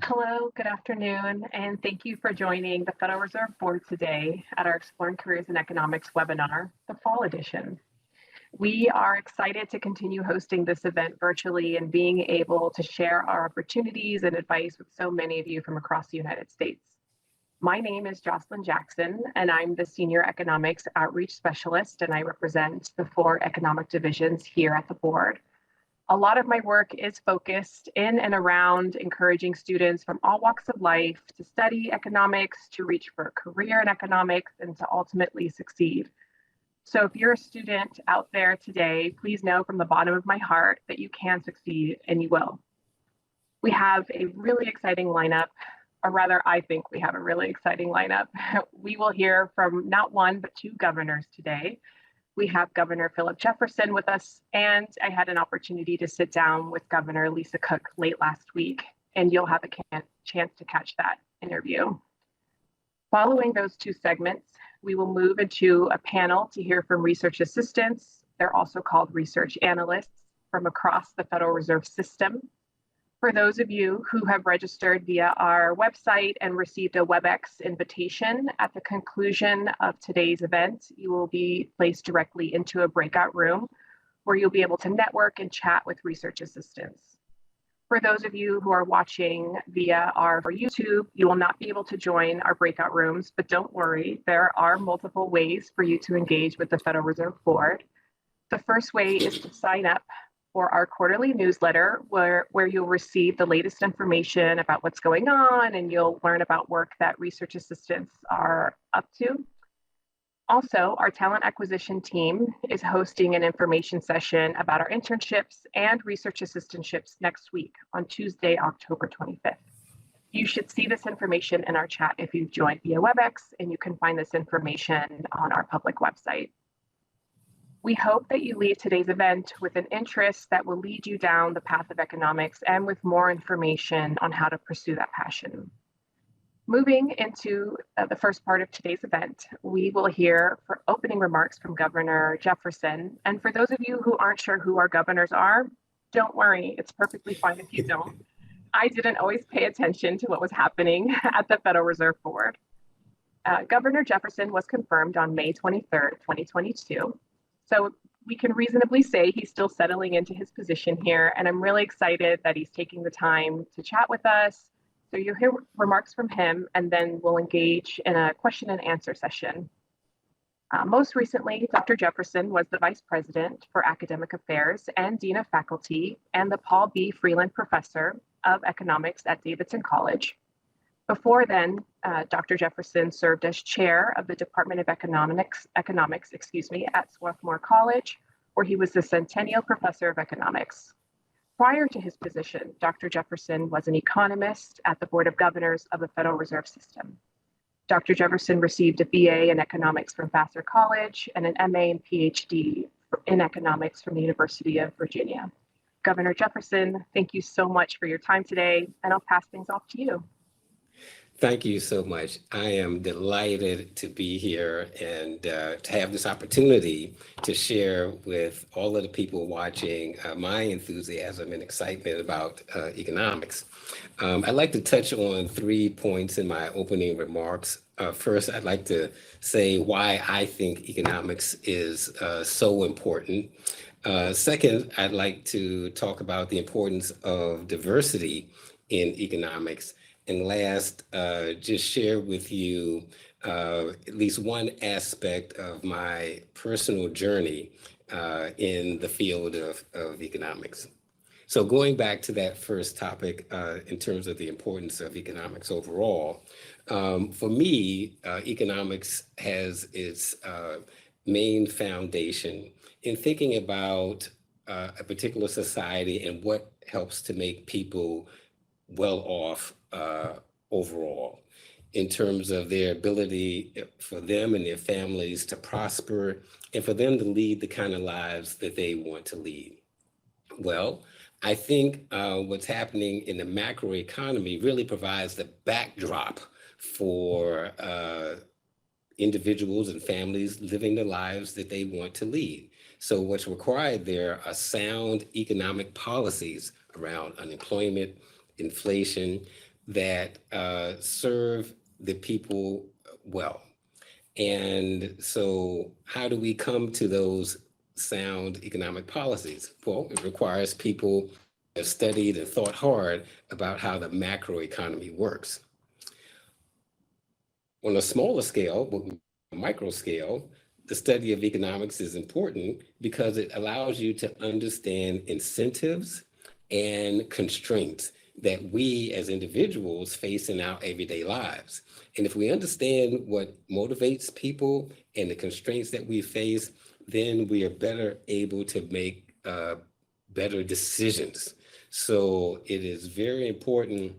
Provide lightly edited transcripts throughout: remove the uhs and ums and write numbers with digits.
Hello, good afternoon, and thank you for joining the Federal Reserve Board today at our Exploring Careers in Economics webinar, the Fall Edition. We are excited to continue hosting this event virtually and being able to share our opportunities and advice with so many of you from across the United States. My name is Jocelyn Jackson, and I'm the Senior Economics Outreach Specialist, and I represent the 4 economic divisions here at the board. A lot of my work is focused in and around encouraging students from all walks of life to study economics, to reach for a career in economics, and to ultimately succeed. So if you're a student out there today, please know from the bottom of my heart that you can succeed and you will. We have a really exciting lineup, or rather, I think we have a really exciting lineup. We will hear from not one, but 2 governors today. We have Governor Philip Jefferson with us, and I had an opportunity to sit down with Governor Lisa Cook late last week, and you'll have a chance to catch that interview. Following those 2 segments, we will move into a panel to hear from research assistants. They're also called research analysts from across the Federal Reserve System. For those of you who have registered via our website and received a WebEx invitation, at the conclusion of today's event, you will be placed directly into a breakout room where you'll be able to network and chat with research assistants. For those of you who are watching via our YouTube, you will not be able to join our breakout rooms, but don't worry, there are multiple ways for you to engage with the Federal Reserve Board. The first way is to sign up for our quarterly newsletter where you'll receive the latest information about what's going on, and you'll learn about work that research assistants are up to. Also, our talent acquisition team is hosting an information session about our internships and research assistantships next week on Tuesday, October 25th. You should see this information in our chat if you've joined via WebEx, and you can find this information on our public website. We hope that you leave today's event with an interest that will lead you down the path of economics and with more information on how to pursue that passion. Moving into the first part of today's event, we will hear for opening remarks from Governor Jefferson. And for those of you who aren't sure who our governors are, don't worry, it's perfectly fine if you don't. I didn't always pay attention to what was happening at the Federal Reserve Board. Governor Jefferson was confirmed on May 23rd, 2022. So we can reasonably say he's still settling into his position here, and I'm really excited that he's taking the time to chat with us. So you'll hear remarks from him, and then we'll engage in a question and answer session. Most recently, Dr. Jefferson was the Vice President for Academic Affairs and Dean of Faculty and the Paul B. Freeland Professor of Economics at Davidson College. Before then, Dr. Jefferson served as chair of the Department of Economics at Swarthmore College, where he was the Centennial Professor of Economics. Prior to his position, Dr. Jefferson was an economist at the Board of Governors of the Federal Reserve System. Dr. Jefferson received a BA in economics from Vassar College and an MA and PhD in economics from the University of Virginia. Governor Jefferson, thank you so much for your time today, and I'll pass things off to you. Thank you so much. I am delighted to be here and to have this opportunity to share with all of the people watching my enthusiasm and excitement about economics. I'd like to touch on 3 points in my opening remarks. First, I'd like to say why I think economics is so important. Second, I'd like to talk about the importance of diversity in economics. And last, just share with you at least one aspect of my personal journey in the field of economics. So going back to that first topic in terms of the importance of economics overall, for me, economics has its main foundation in thinking about a particular society and what helps to make people well off overall in terms of their ability for them and their families to prosper and for them to lead the kind of lives that they want to lead. Well, I think what's happening in the macroeconomy really provides the backdrop for individuals and families living the lives that they want to lead. So what's required there are sound economic policies around unemployment, inflation, that serve the people well. And so, how do we come to those sound economic policies? Well, it requires people who have studied and thought hard about how the macroeconomy works. On a smaller scale, but micro scale, the study of economics is important because it allows you to understand incentives and constraints that we as individuals face in our everyday lives. And if we understand what motivates people and the constraints that we face, then we are better able to make better decisions. So it is very important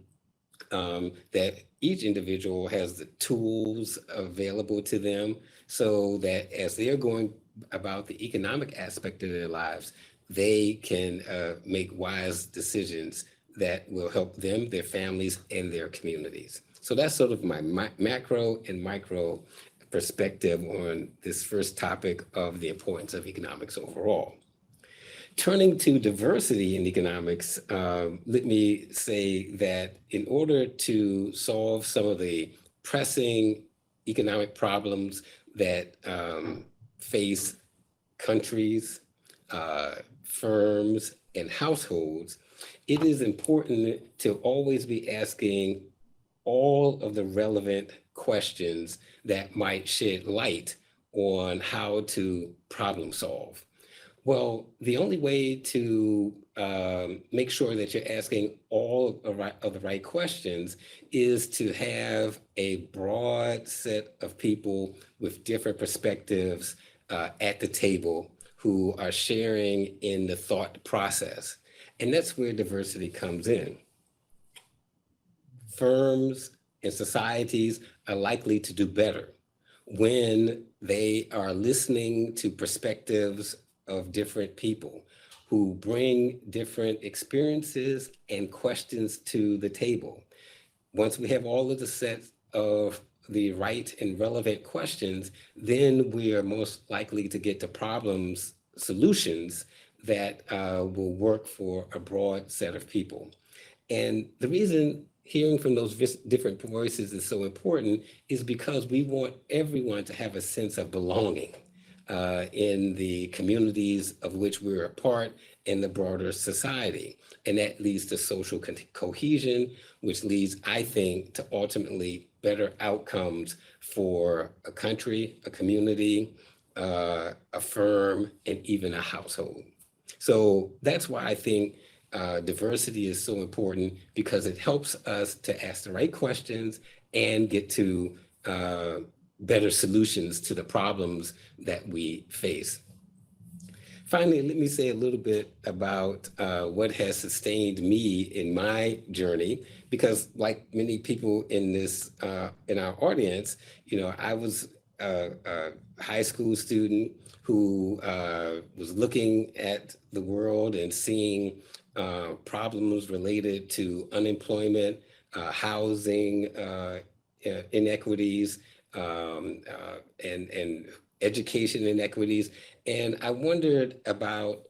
that each individual has the tools available to them so that as they're going about the economic aspect of their lives, they can make wise decisions that will help them, their families, and their communities. So that's sort of my macro and micro perspective on this first topic of the importance of economics overall. Turning to diversity in economics, let me say that in order to solve some of the pressing economic problems that face countries, firms, and households, it is important to always be asking all of the relevant questions that might shed light on how to problem solve. Well, the only way to make sure that you're asking all of the right questions is to have a broad set of people with different perspectives at the table who are sharing in the thought process. And that's where diversity comes in. Firms and societies are likely to do better when they are listening to perspectives of different people who bring different experiences and questions to the table. Once we have all of the sets of the right and relevant questions, then we are most likely to get to problems, solutions that will work for a broad set of people. And the reason hearing from those different voices is so important is because we want everyone to have a sense of belonging in the communities of which we're a part in the broader society. And that leads to social cohesion, which leads, I think, to ultimately better outcomes for a country, a community, a firm, and even a household. So that's why I think diversity is so important, because it helps us to ask the right questions and get to better solutions to the problems that we face. Finally, let me say a little bit about what has sustained me in my journey, because like many people in this in our audience, I was a high school student who was looking at the world and seeing problems related to unemployment, housing inequities, and education inequities. And I wondered about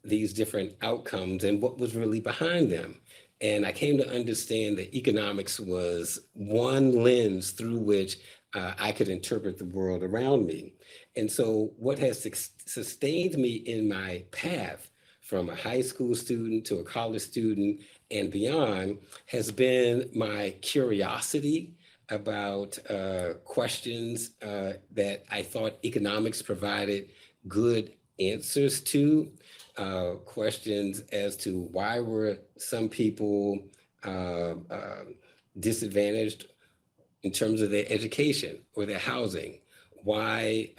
these different outcomes and what was really behind them. And I came to understand that economics was one lens through which I could interpret the world around me. And so what has sustained me in my path from a high school student to a college student and beyond has been my curiosity about questions that I thought economics provided good answers to, questions as to why were some people disadvantaged in terms of their education or their housing? Why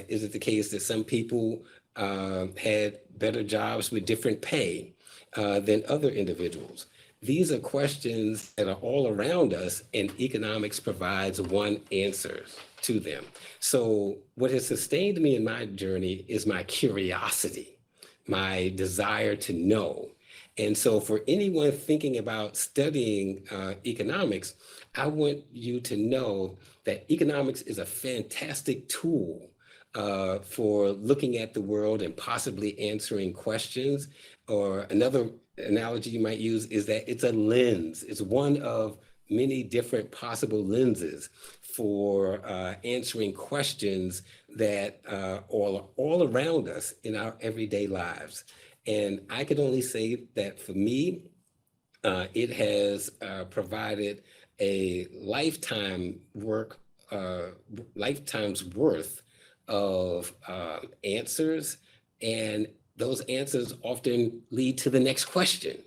is it the case that some people had better jobs with different pay than other individuals? These are questions that are all around us, and economics provides one answer to them. So what has sustained me in my journey is my curiosity, my desire to know. And so for anyone thinking about studying economics, I want you to know that economics is a fantastic tool for looking at the world and possibly answering questions. Or another analogy you might use is that it's a lens. It's one of many different possible lenses for answering questions that are all around us in our everyday lives. And I could only say that for me, it has provided a lifetime's worth of answers, and those answers often lead to the next question.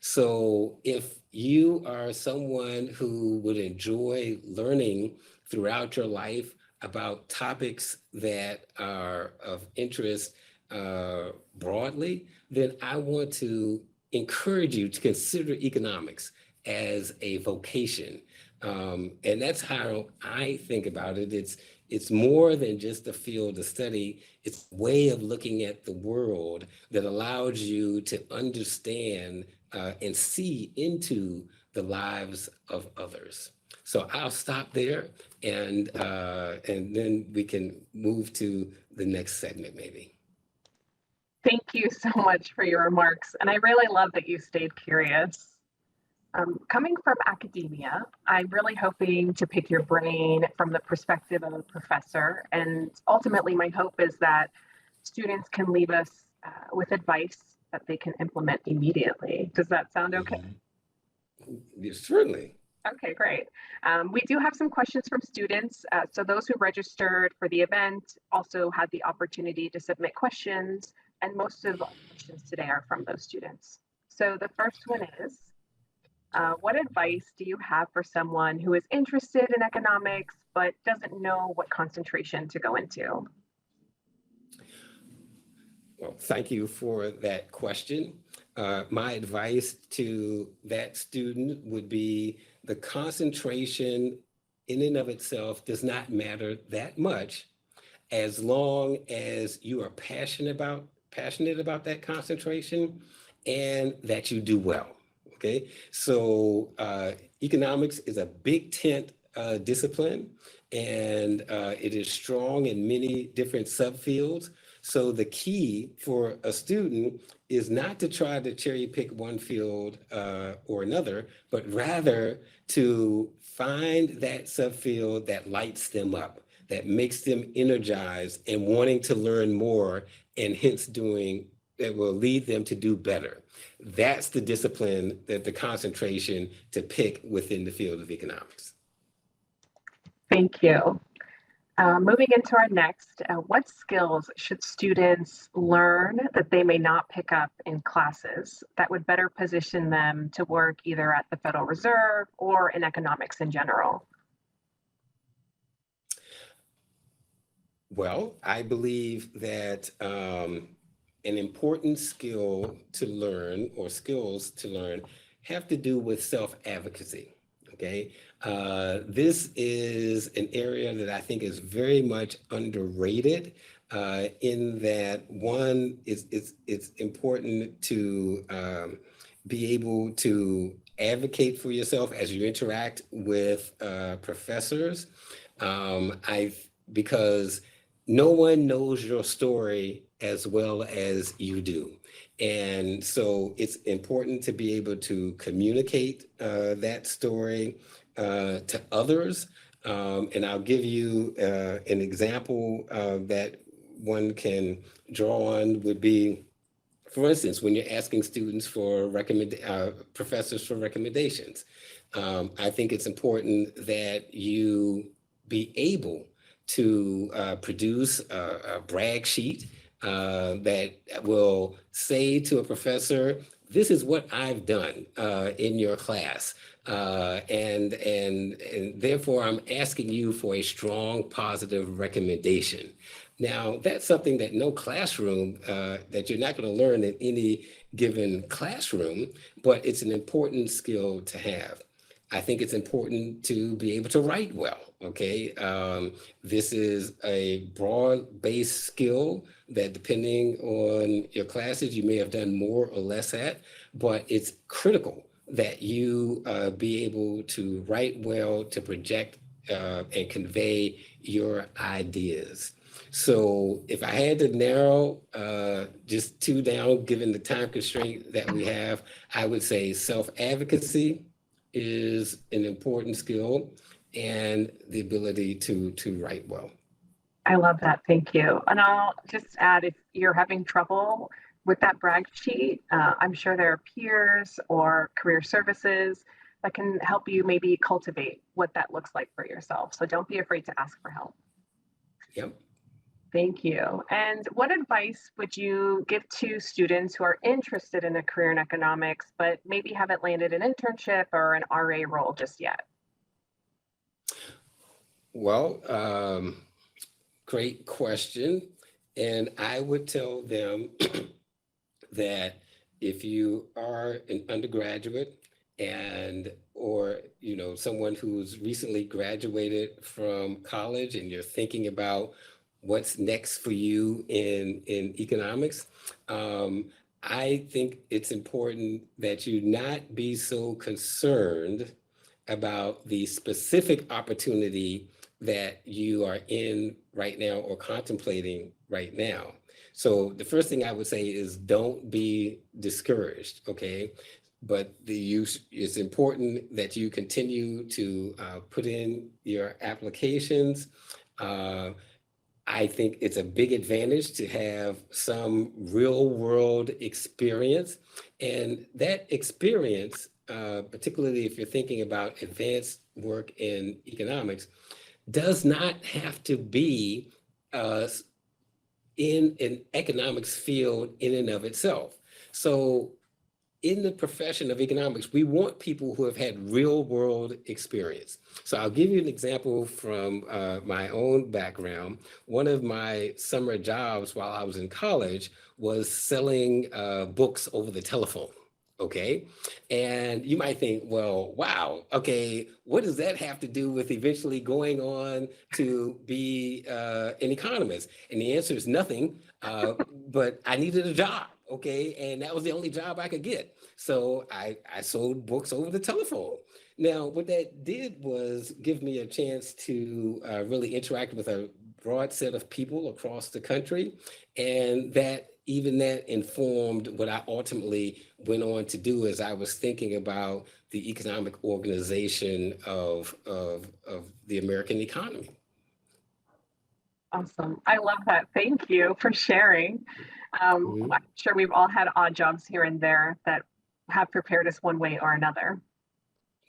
So if you are someone who would enjoy learning throughout your life about topics that are of interest broadly, then I want to encourage you to consider economics as a vocation. And that's how I think about it. It's more than just a field of study. It's a way of looking at the world that allows you to understand and see into the lives of others. So I'll stop there, and then we can move to the next segment, maybe. Thank you so much for your remarks. And I really love that you stayed curious. Coming from academia, I'm really hoping to pick your brain from the perspective of a professor. And ultimately, my hope is that students can leave us with advice that they can implement immediately. Does that sound okay? Yes, certainly. Okay, great. We do have some questions from students. So those who registered for the event also had the opportunity to submit questions, and most of the questions today are from those students. So the first one is, what advice do you have for someone who is interested in economics but doesn't know what concentration to go into? Well, thank you for that question. My advice to that student would be the concentration in and of itself does not matter that much as long as you are passionate about that concentration and that you do well. Okay, so economics is a big tent discipline, and it is strong in many different subfields. So the key for a student is not to try to cherry pick one field or another, but rather to find that subfield that lights them up, that makes them energized and wanting to learn more, and hence that will lead them to do better. That's the discipline, the concentration to pick within the field of economics. Thank you. Moving into our next, what skills should students learn that they may not pick up in classes that would better position them to work either at the Federal Reserve or in economics in general? Well, I believe that an important skill to learn, or skills to learn, have to do with self-advocacy. Okay, this is an area that I think is very much underrated. In that, one, it's important to be able to advocate for yourself as you interact with professors. Because no one knows your story as well as you do. And so it's important to be able to communicate that story to others. And I'll give you an example that one can draw on would be, for instance, when you're asking students for professors for recommendations. I think it's important that you be able to produce a brag sheet that will say to a professor, this is what I've done in your class. And therefore, I'm asking you for a strong, positive recommendation. Now, that's something that no classroom, that you're not going to learn in any given classroom, but it's an important skill to have. I think it's important to be able to write well, okay? This is a broad-based skill that, depending on your classes, you may have done more or less at, but it's critical that you be able to write well, to project and convey your ideas. So if I had to narrow just two down, given the time constraint that we have, I would say self-advocacy is an important skill and the ability to write well. I love that. Thank you. And I'll just add, if you're having trouble with that brag sheet, I'm sure there are peers or career services that can help you maybe cultivate what that looks like for yourself. So don't be afraid to ask for help. Yep. Thank you. And what advice would you give to students who are interested in a career in economics, but maybe haven't landed an internship or an RA role just yet? Well, great question. And I would tell them that if you are an undergraduate and or someone who's recently graduated from college and you're thinking about what's next for you in economics, I think it's important that you not be so concerned about the specific opportunity that you are in right now or contemplating right now. So the first thing I would say is don't be discouraged, okay? But it's important that you continue to put in your applications. I think it's a big advantage to have some real world experience. And that experience, particularly if you're thinking about advanced work in economics, does not have to be in an economics field in and of itself. So in the profession of economics, we want people who have had real world experience. So I'll give you an example from my own background. One of my summer jobs while I was in college was selling books over the telephone. Okay. And you might think, well, wow, okay, what does that have to do with eventually going on to be an economist? And the answer is nothing, but I needed a job. Okay. And that was the only job I could get. So I sold books over the telephone. Now, what that did was give me a chance to really interact with a broad set of people across the country. And that informed what I ultimately went on to do as I was thinking about the economic organization of the American economy. Awesome. I love that. Thank you for sharing. I'm sure we've all had odd jobs here and there that have prepared us one way or another.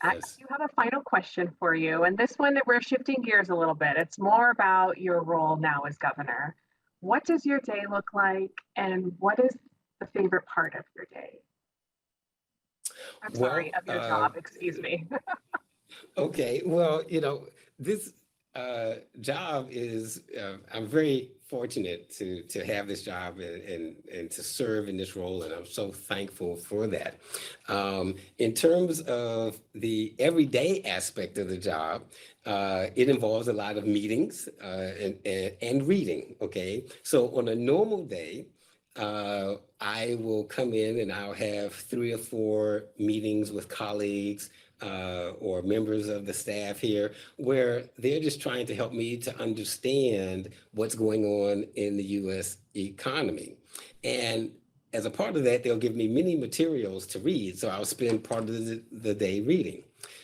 I Yes. do have a final question for you. And this one, we're shifting gears a little bit. It's more about your role now as governor. What does your day look like? And what is the favorite part of your day? I'm sorry, Well, of your job, excuse me. okay. Well, this job is, I'm very fortunate to have this job and to serve in this role. And I'm so thankful for that. In terms of the everyday aspect of the job, it involves a lot of meetings and reading. Okay. So on a normal day, I will come in and I'll have 3 or 4 meetings with colleagues or members of the staff here, where they're just trying to help me to understand what's going on in the US economy. And as a part of that, they'll give me many materials to read. So I'll spend part of the day reading.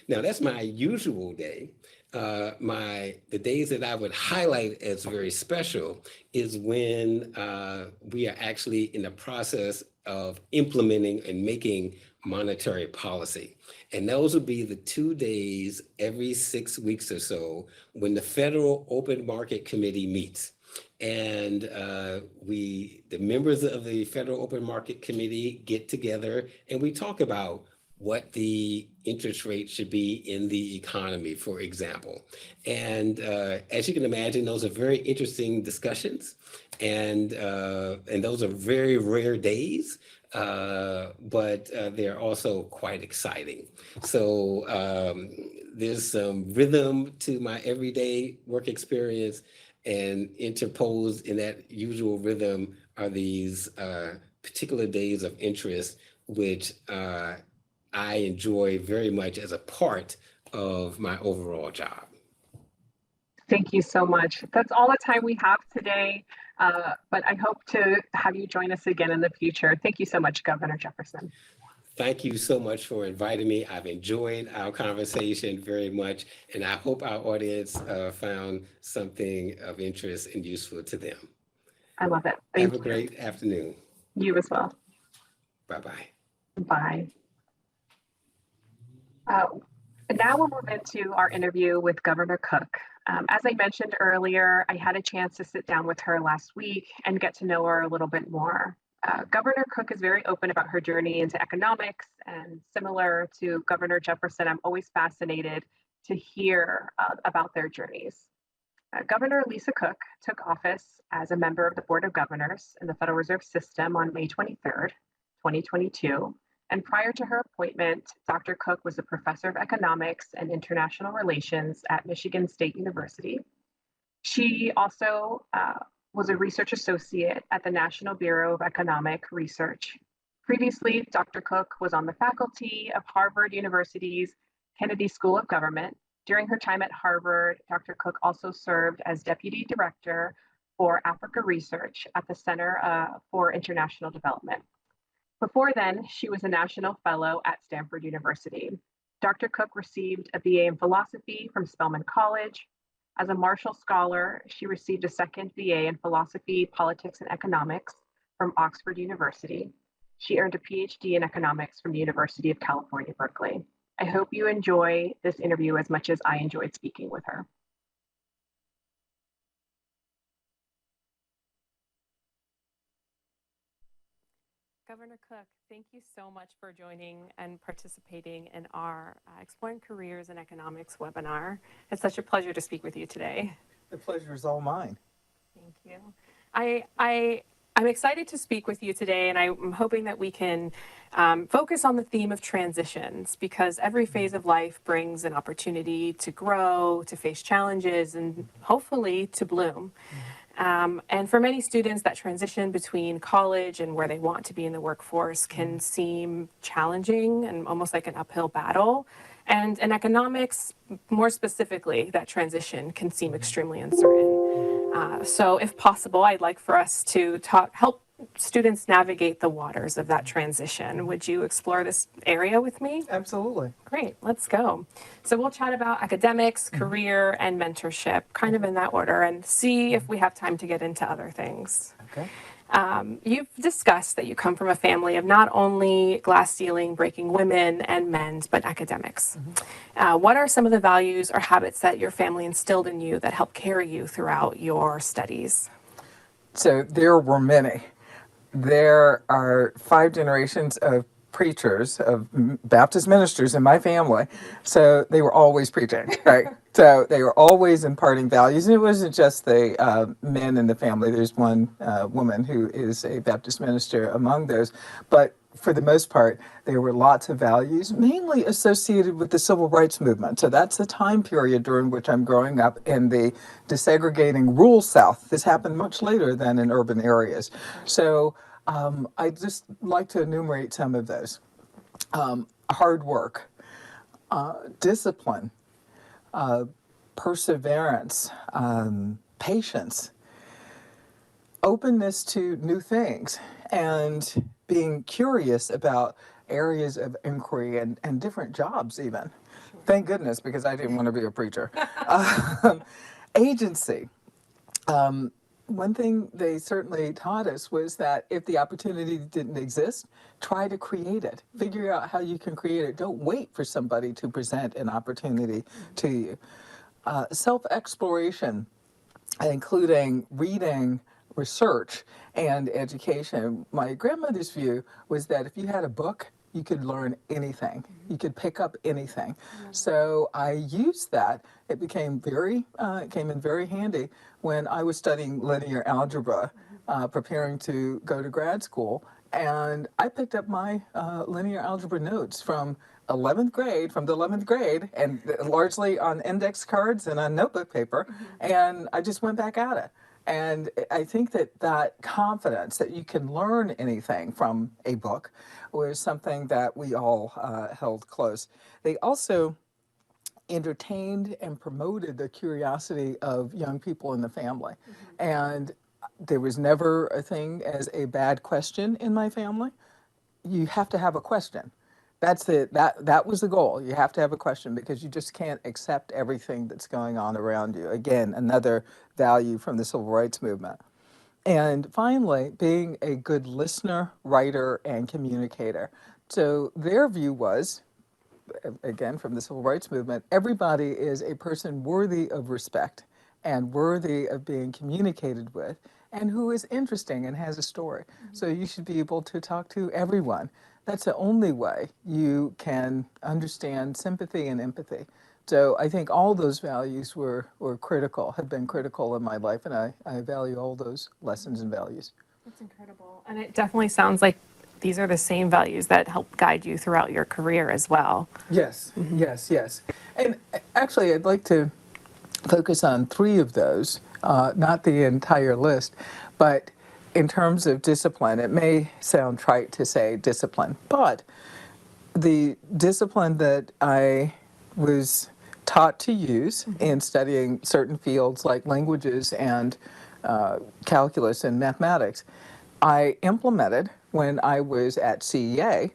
Now, that's my usual day. The days that I would highlight as very special is when we are actually in the process of implementing and making monetary policy. And those would be the 2 days every 6 weeks or so when the Federal Open Market Committee meets. And the members of the Federal Open Market Committee get together and we talk about what the interest rate should be in the economy, for example. And as you can imagine, those are very interesting discussions. And those are very rare days, but they're also quite exciting. So there's some rhythm to my everyday work experience, and interposed in that usual rhythm are these particular days of interest, which I enjoy very much as a part of my overall job. Thank you so much. That's all the time we have today, but I hope to have you join us again in the future. Thank you so much, Governor Jefferson. Thank you so much for inviting me. I've enjoyed our conversation very much, and I hope our audience found something of interest and useful to them. I love it. Have Thank a you. great afternoon. You as well. Bye bye. Bye. Uh, Now we'll move into our interview with Governor Cook. As I mentioned earlier, I had a chance to sit down with her last week and get to know her a little bit more. Governor Cook is very open about her journey into economics, and similar to Governor Jefferson, I'm always fascinated to hear about their journeys. Governor Lisa Cook took office as a member of the Board of Governors in the Federal Reserve System on May 23rd, 2022. And prior to her appointment, Dr. Cook was a professor of economics and international relations at Michigan State University. She also was a research associate at the National Bureau of Economic Research. Previously, Dr. Cook was on the faculty of Harvard University's Kennedy School of Government. During her time at Harvard, Dr. Cook also served as deputy director for Africa Research at the Center for International Development. Before then, she was a national fellow at Stanford University. Dr. Cook received a BA in philosophy from Spelman College. As a Marshall Scholar, she received a second BA in philosophy, politics, and economics from Oxford University. She earned a PhD in economics from the University of California, Berkeley. I hope you enjoy this interview as much as I enjoyed speaking with her. Governor Cook, thank you so much for joining and participating in our Exploring Careers in Economics webinar. It's such a pleasure to speak with you today. The pleasure is all mine. Thank you. I'm excited to speak with you today, and I'm hoping that we can focus on the theme of transitions, because every phase of life brings an opportunity to grow, to face challenges, and hopefully to bloom. And for many students, that transition between college and where they want to be in the workforce can seem challenging and almost like an uphill battle. And in economics, more specifically, that transition can seem extremely uncertain. So if possible, I'd like for us to help students navigate the waters of that transition. Would you explore this area with me? Absolutely. Great, let's go. So we'll chat about academics, career, and mentorship, kind of in that order, and see if we have time to get into other things. Okay. You've discussed that you come from a family of not only glass ceiling breaking women and men, but academics. What are some of the values or habits that your family instilled in you that help carry you throughout your studies? So there were many. There are 5 generations of preachers, of Baptist ministers in my family. So they were always preaching, right? So they were always imparting values. And it wasn't just the men in the family. There's one woman who is a Baptist minister among those. But for the most part, there were lots of values, mainly associated with the civil rights movement. So that's the time period during which I'm growing up in the desegregating rural South. This happened much later than in urban areas. So I just like to enumerate some of those. Hard work, discipline, perseverance, patience, openness to new things, and being curious about areas of inquiry and different jobs even. Thank goodness, because I didn't want to be a preacher. Agency. One thing they certainly taught us was that if the opportunity didn't exist, try to create it. Figure out how you can create it. Don't wait for somebody to present an opportunity to you. Self-exploration, including reading, research, and education. My grandmother's view was that if you had a book, you could learn anything. You could pick up anything. So I used that. It became it came in very handy when I was studying linear algebra, preparing to go to grad school. And I picked up my linear algebra notes from the 11th grade, and largely on index cards and on notebook paper. And I just went back at it. And I think that confidence that you can learn anything from a book was something that we all held close. They also entertained and promoted the curiosity of young people in the family. And there was never a thing as a bad question in my family. You have to have a question. That's it. That was the goal. You have to have a question because you just can't accept everything that's going on around you. Again, another value from the civil rights movement. And finally, being a good listener, writer, and communicator. So their view was, again, from the civil rights movement, everybody is a person worthy of respect and worthy of being communicated with and who is interesting and has a story. So you should be able to talk to everyone. That's the only way you can understand sympathy and empathy. So I think all those values were critical, have been critical in my life, and I value all those lessons and values. That's incredible. And it definitely sounds like these are the same values that help guide you throughout your career as well. Yes, yes. And actually, I'd like to focus on three of those, not the entire list, but in terms of discipline, it may sound trite to say discipline, but the discipline that I was taught to use in studying certain fields like languages and calculus and mathematics, I implemented when I was at CEA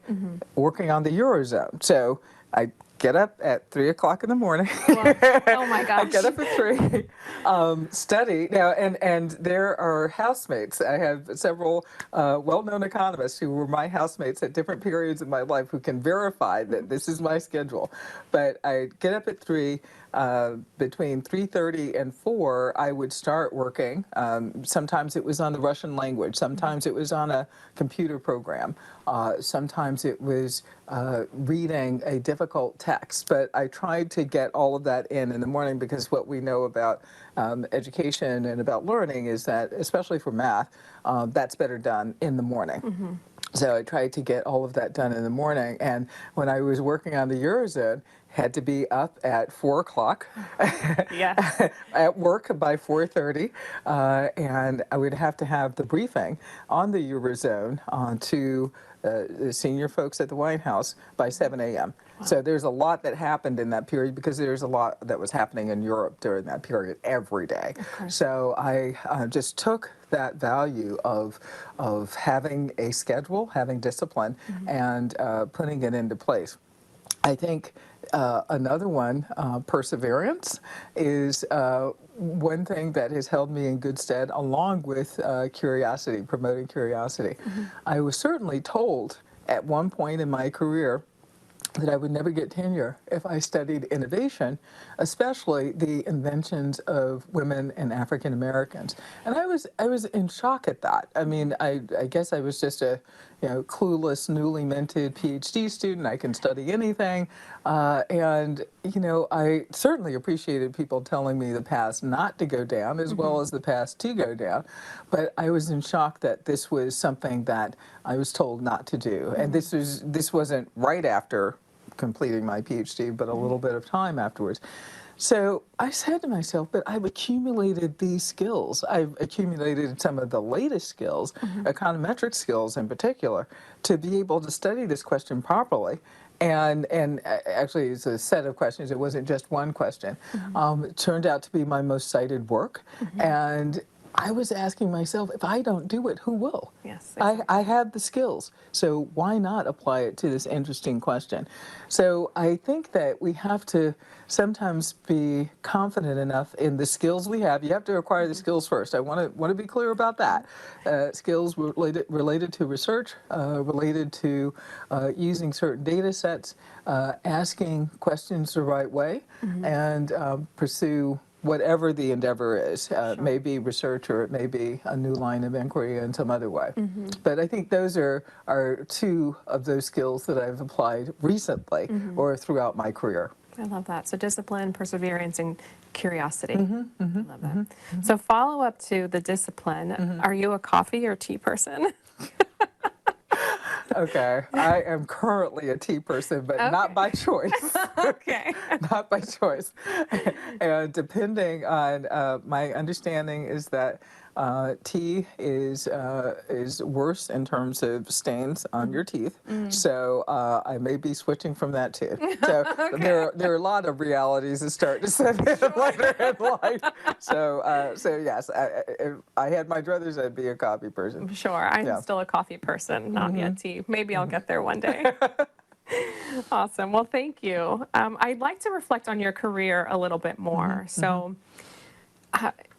working on the Eurozone. So I get up at 3 o'clock in the morning. Oh my gosh. I get up at 3, study. Now, and there are housemates. I have several well-known economists who were my housemates at different periods of my life who can verify that this is my schedule. But I get up at 3. Between 3:30 and 4, I would start working. Sometimes it was on the Russian language. Sometimes it was on a computer program. Sometimes it was reading a difficult text. But I tried to get all of that in the morning because what we know about education and about learning is that, especially for math, that's better done in the morning. So I tried to get all of that done in the morning. And when I was working on the Eurozone, had to be up at 4 o'clock Yeah. at work by 4:30, and I would have to have the briefing on the Eurozone to the senior folks at the White House by 7 a.m. So there's a lot that happened in that period because there's a lot that was happening in Europe during that period every day. So I just took that value of having a schedule, having discipline, and putting it into place. I think another one, perseverance, is one thing that has held me in good stead, along with curiosity, promoting curiosity. I was certainly told at one point in my career that I would never get tenure if I studied innovation, especially the inventions of women and African Americans. And I was in shock at that. I mean, I guess I was just a clueless, newly minted PhD student. I can study anything, and I certainly appreciated people telling me the paths not to go down as well as the paths to go down. But I was in shock that this was something that I was told not to do, and this wasn't right after completing my PhD, but a little bit of time afterwards. So I said to myself, but I've accumulated these skills. I've accumulated some of the latest skills, econometric skills in particular, to be able to study this question properly. And actually, it's a set of questions. It wasn't just one question. It turned out to be my most cited work. And I was asking myself, if I don't do it, who will? Yes, exactly. I have the skills, so why not apply it to this interesting question? So I think that we have to sometimes be confident enough in the skills we have. You have to acquire the skills first. I want to be clear about that. Skills related to research, related to using certain data sets, asking questions the right way, and pursue whatever the endeavor is. It may be research or it may be a new line of inquiry in some other way. But I think those are two of those skills that I've applied recently or throughout my career. I love that. So discipline, perseverance, and curiosity. I love that. So follow up to the discipline. Are you a coffee or tea person? Okay, I am currently a tea person, but not by choice. Okay. Not by choice. And depending on my understanding is that Tea is worse in terms of stains on your teeth, so I may be switching from that too. So there are a lot of realities that start to set in later in life. So yes, if I had my druthers, I'd be a coffee person. Sure, I'm Yeah. still a coffee person, not yet tea. Maybe I'll get there one day. Awesome. Well, thank you. I'd like to reflect on your career a little bit more. So,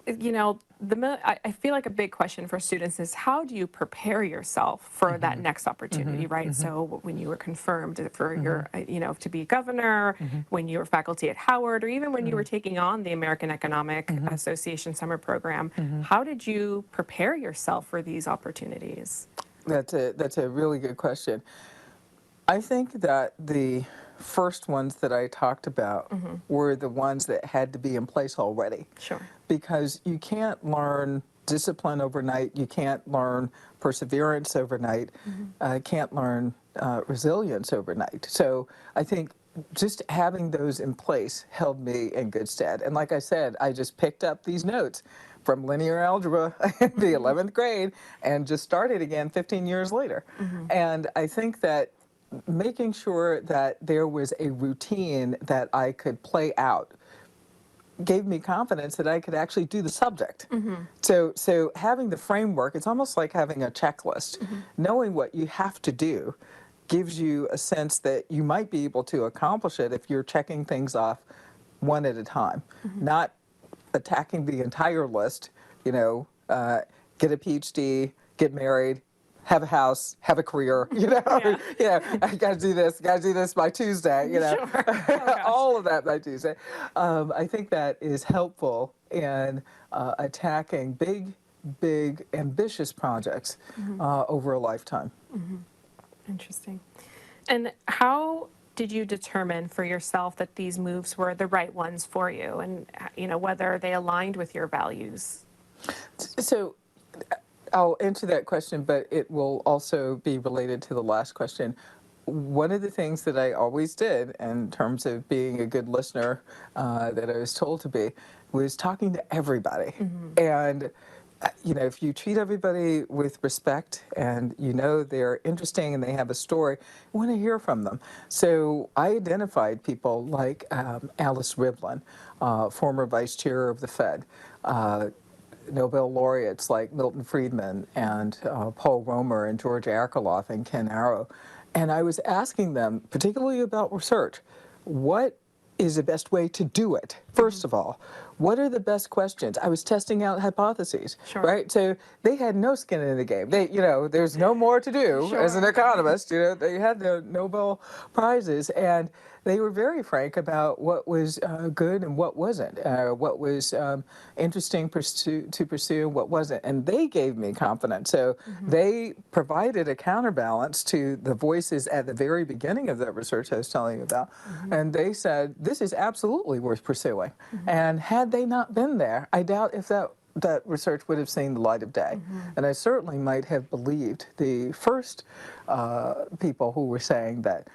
you know, I feel like a big question for students is how do you prepare yourself for that next opportunity, right? So when you were confirmed for your, you know, to be governor, when you were faculty at Howard, or even when you were taking on the American Economic Association summer program, how did you prepare yourself for these opportunities? That's a really good question. I think that the first ones that I talked about were the ones that had to be in place already. Sure. Because you can't learn discipline overnight, you can't learn perseverance overnight, can't learn resilience overnight. So I think just having those in place held me in good stead. And like I said, I just picked up these notes from linear algebra in the 11th grade and just started again 15 years later. And I think that making sure that there was a routine that I could play out gave me confidence that I could actually do the subject. So having the framework, it's almost like having a checklist. Knowing what you have to do gives you a sense that you might be able to accomplish it if you're checking things off one at a time, not attacking the entire list, you know, get a PhD, get married, have a house, have a career, you know, I got to do this by Tuesday, you know, Sure. Oh, all of that by Tuesday. I think that is helpful in attacking big, ambitious projects over a lifetime. Interesting. And how did you determine for yourself that these moves were the right ones for you, and you know whether they aligned with your values? So I'll answer that question, but it will also be related to the last question. One of the things that I always did in terms of being a good listener that I was told to be was talking to everybody. And you know, if you treat everybody with respect and you know they're interesting and they have a story, you want to hear from them. So I identified people like Alice Rivlin, former vice chair of the Fed, Nobel laureates like Milton Friedman and Paul Romer and George Akerlof and Ken Arrow. And I was asking them, particularly about research, what is the best way to do it? First of all, what are the best questions? I was testing out hypotheses, right? So they had no skin in the game. They, you know, there's no more to do as an economist. You know, they had the Nobel Prizes, and they were very frank about what was good and what wasn't, what was interesting to pursue, what wasn't. And they gave me confidence. So they provided a counterbalance to the voices at the very beginning of that research I was telling you about. And they said, this is absolutely worth pursuing. And had they not been there, I doubt if that research would have seen the light of day. And I certainly might have believed the first people who were saying that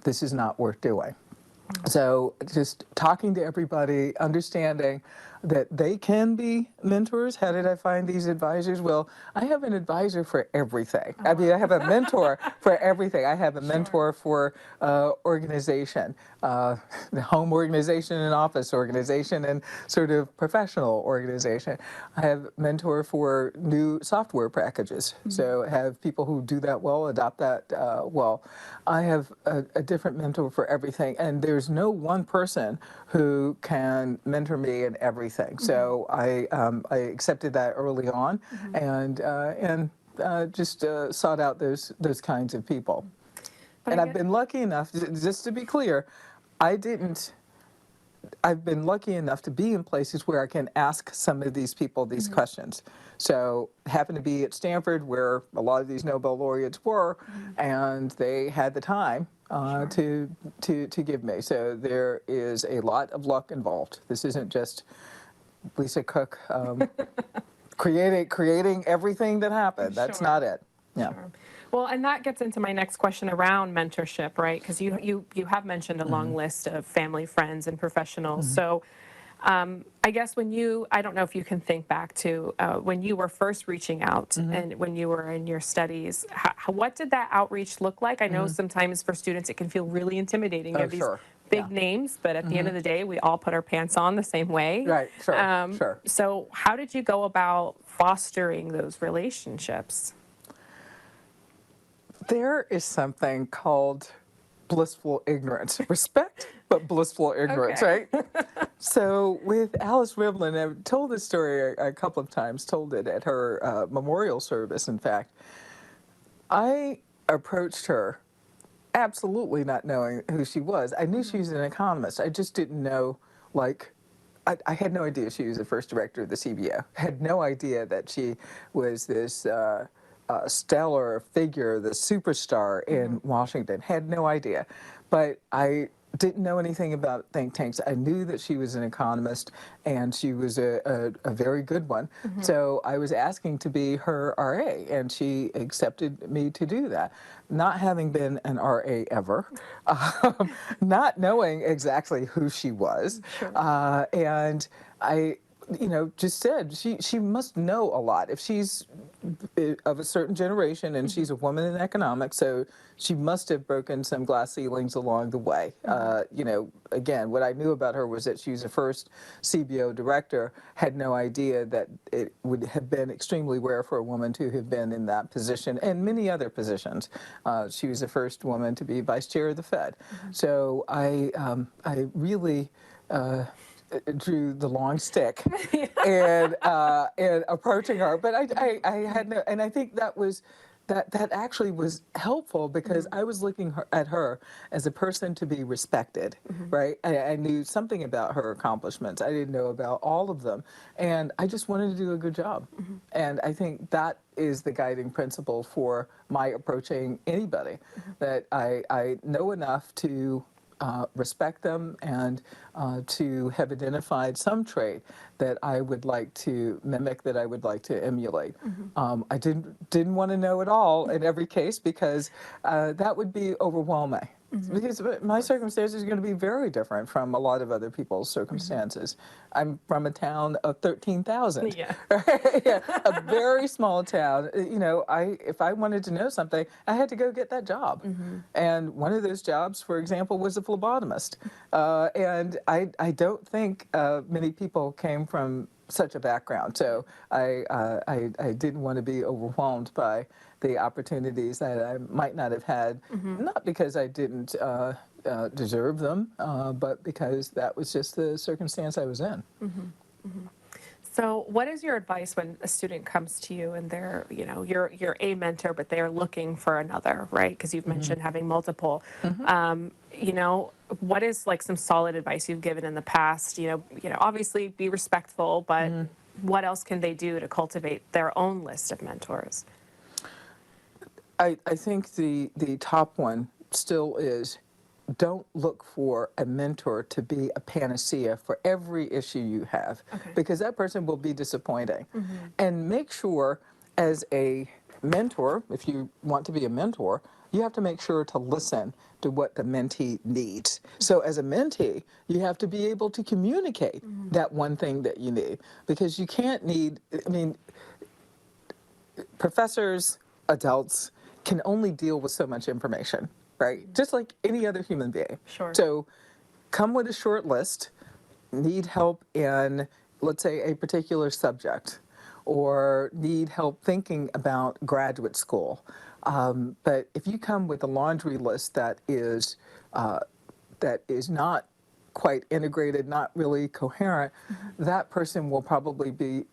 this is not worth doing. So just talking to everybody, understanding that they can be mentors. How did I find these advisors? Well, I have an advisor for everything. I mean, I have a mentor for everything. I have a mentor for organization, the home organization and office organization and sort of professional organization. I have a mentor for new software packages. So I have people who do that well, adopt that well. I have a different mentor for everything. And there's no one person who can mentor me in everything. So I accepted that early on, and just sought out those kinds of people. And I've been lucky enough, just to be clear, I've been lucky enough to be in places where I can ask some of these people these questions. So happened to be at Stanford where a lot of these Nobel laureates were, and they had the time to give me. So there is a lot of luck involved. This isn't just Lisa Cook creating everything that happened. That's not it. Yeah. Well, and that gets into my next question around mentorship, right? Because you have mentioned a long list of family, friends, and professionals. So I guess I don't know if you can think back to when you were first reaching out and when you were in your studies, what did that outreach look like? I know sometimes for students it can feel really intimidating. You Oh, have these sure. big Yeah. names, but at the end of the day, we all put our pants on the same way. Right, sure, sure. So how did you go about fostering those relationships? There is something called blissful ignorance. Respect, but blissful ignorance, Okay. right? So with Alice Rivlin, I've told this story a couple of times, told it at her memorial service, in fact. I approached her absolutely not knowing who she was. I knew she was an economist. I just didn't know, like, I had no idea she was the first director of the CBO. Had no idea that she was this stellar figure, the superstar in Washington. Had no idea. But I didn't know anything about think tanks. I knew that she was an economist, and she was a very good one. So I was asking to be her RA, and she accepted me to do that. Not having been an RA ever, not knowing exactly who she was, and I, just said she must know a lot. If she's of a certain generation and she's a woman in economics, so she must have broken some glass ceilings along the way. Again, what I knew about her was that she was the first CBO director, had no idea that it would have been extremely rare for a woman to have been in that position and many other positions. She was the first woman to be vice chair of the Fed. So I really drew the long stick and approaching her. But I had no, and I think that actually was helpful because I was looking at her as a person to be respected, right? I knew something about her accomplishments. I didn't know about all of them, and I just wanted to do a good job. And I think that is the guiding principle for my approaching anybody, that I know enough to respect them and to have identified some trait that I would like to mimic, that I would like to emulate. I didn't want to know it all in every case because that would be overwhelming. Because my circumstances are going to be very different from a lot of other people's circumstances. I'm from a town of 13,000. Yeah. Yeah, a very small town. If I wanted to know something, I had to go get that job. And one of those jobs, for example, was a phlebotomist. And I don't think many people came from such a background. So I didn't want to be overwhelmed by the opportunities that I might not have had, not because I didn't deserve them, but because that was just the circumstance I was in. So what is your advice when a student comes to you and they're, you're a mentor, but they're looking for another, right? Because you've mentioned having multiple. What is like some solid advice you've given in the past? Obviously be respectful, but what else can they do to cultivate their own list of mentors? I think the top one still is, don't look for a mentor to be a panacea for every issue you have, because that person will be disappointing. And make sure, as a mentor, if you want to be a mentor, you have to make sure to listen to what the mentee needs. So as a mentee, you have to be able to communicate that one thing that you need, because you can't professors, adults, can only deal with so much information, right? Just like any other human being. Sure. So come with a short list, need help in, let's say, a particular subject, or need help thinking about graduate school. But if you come with a laundry list that is not quite integrated, not really coherent, that person will probably be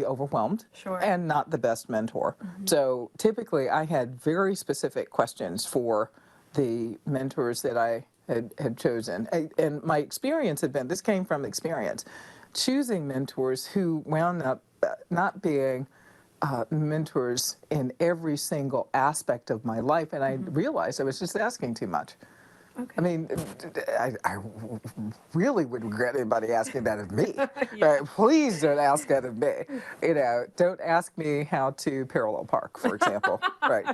overwhelmed and not the best mentor. So typically I had very specific questions for the mentors that I had chosen. And my experience had been, this came from experience, choosing mentors who wound up not being mentors in every single aspect of my life. And I realized I was just asking too much. I mean, I really would regret anybody asking that of me. Right? Please don't ask that of me. Don't ask me how to parallel park, for example. Right?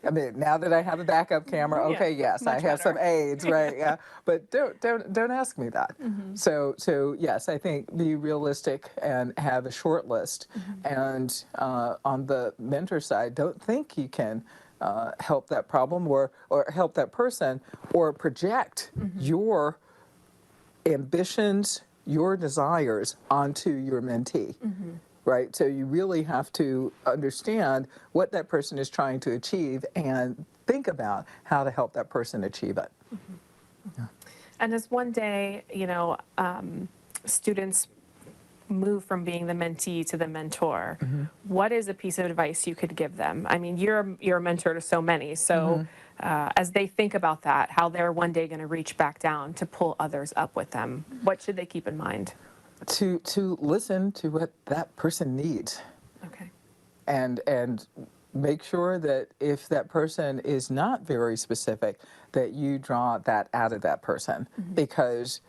I mean, now that I have a backup camera, Yeah, okay, yes, I much have some better. aids, right? Yeah, but don't ask me that. So yes, I think be realistic and have a short list. And on the mentor side, don't think you can help that problem or help that person or project your ambitions, your desires onto your mentee. Right? So you really have to understand what that person is trying to achieve and think about how to help that person achieve it. And as one day, students move from being the mentee to the mentor, what is a piece of advice you could give them? I mean, you're a mentor to so many. So as they think about that, how they're one day going to reach back down to pull others up with them, what should they keep in mind? To listen to what that person needs. Okay. And make sure that if that person is not very specific, that you draw that out of that person, because